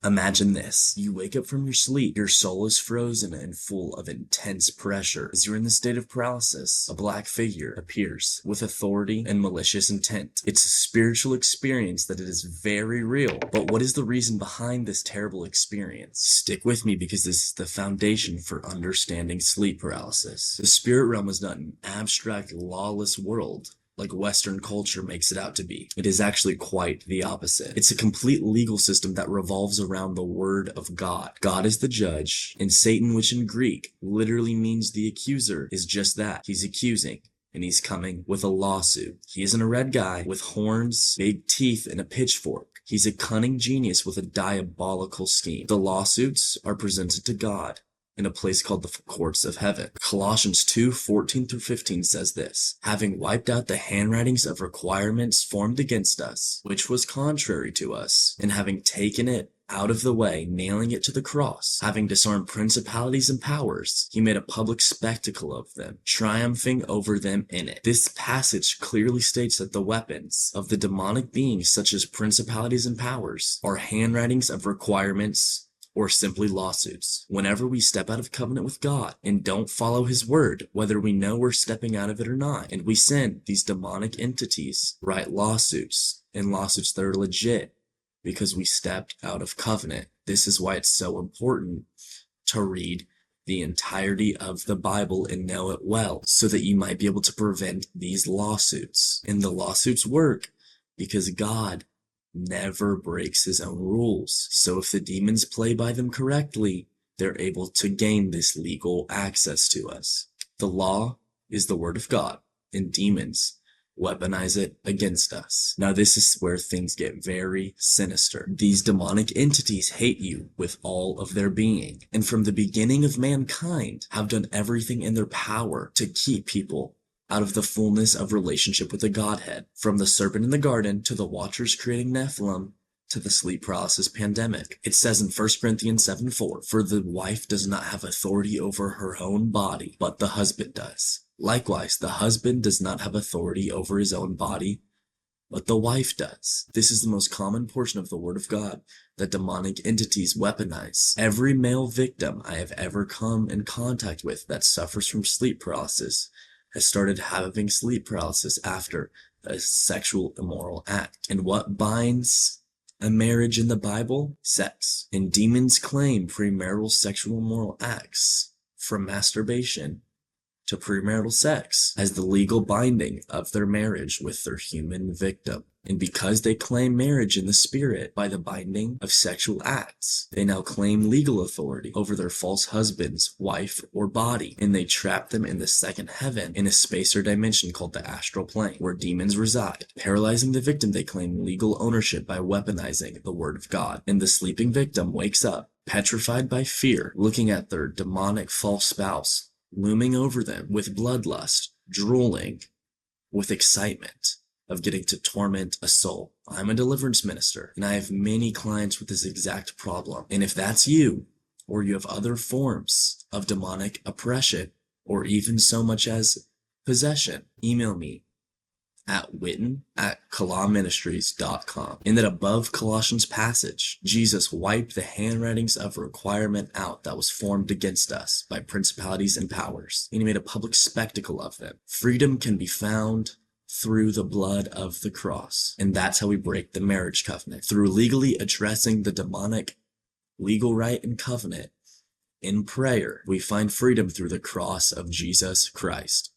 Imagine this. You wake up from your sleep, your soul is frozen and full of intense pressure. As you're in the state of paralysis, a black figure appears with authority and malicious intent. It's a spiritual experience that it is very real. But what is the reason behind this terrible experience? Stick with me because this is the foundation for understanding sleep paralysis. The spirit realm is not an abstract, lawless world like Western culture makes it out to be. It is actually quite the opposite. It's a complete legal system that revolves around the word of God. God is the judge, and Satan, which in Greek literally means the accuser, is just that. He's accusing. And he's coming with a lawsuit. He isn't a red guy with horns, big teeth, and a pitchfork. He's a cunning genius with a diabolical scheme. The lawsuits are presented to God in a place called the courts of heaven. Colossians 2:14-15 says this, having wiped out the handwritings of requirements formed against us, which was contrary to us, and having taken it out of the way, nailing it to the cross, having disarmed principalities and powers, he made a public spectacle of them, triumphing over them in it. This passage clearly states that the weapons of the demonic beings, such as principalities and powers, are handwritings of requirements or simply lawsuits. Whenever we step out of covenant with God and don't follow his word, whether we know we're stepping out of it or not, and we sin, these demonic entities write lawsuits, and lawsuits that are legit because we stepped out of covenant. This is why it's so important to read the entirety of the Bible and know it well, so that you might be able to prevent these lawsuits. And the lawsuits work because God never breaks his own rules. So if the demons play by them correctly, they're able to gain this legal access to us. The law is the word of God, and demons weaponize it against us. Now this is where things get very sinister. These demonic entities hate you with all of their being, and from the beginning of mankind have done everything in their power to keep people out of the fullness of relationship with the Godhead. From the serpent in the garden, to the watchers creating Nephilim, to the sleep paralysis pandemic. It says in 1 Corinthians 7:4, for the wife does not have authority over her own body, but the husband does. Likewise, the husband does not have authority over his own body, but the wife does. This is the most common portion of the Word of God that demonic entities weaponize. Every male victim I have ever come in contact with that suffers from sleep paralysis has started having sleep paralysis after a sexual immoral act. And what binds a marriage in the Bible? Sex. And demons claim premarital sexual immoral acts, from masturbation to premarital sex, as the legal binding of their marriage with their human victim. And because they claim marriage in the spirit by the binding of sexual acts, they now claim legal authority over their false husband's wife or body, and they trap them in the second heaven, in a space or dimension called the astral plane, where demons reside. Paralyzing the victim, they claim legal ownership by weaponizing the word of God, and the sleeping victim wakes up, petrified by fear, looking at their demonic false spouse looming over them with bloodlust, drooling with excitement of getting to torment a soul. I'm a deliverance minister, and I have many clients with this exact problem. And if that's you, or you have other forms of demonic oppression, or even so much as possession, email me at witten@kalahministries.com. In that above Colossians passage, Jesus wiped the handwritings of requirement out that was formed against us by principalities and powers, and he made a public spectacle of them. Freedom can be found through the blood of the cross, and that's how we break the marriage covenant, through legally addressing the demonic legal right and covenant. In prayer, we find freedom through the cross of Jesus Christ.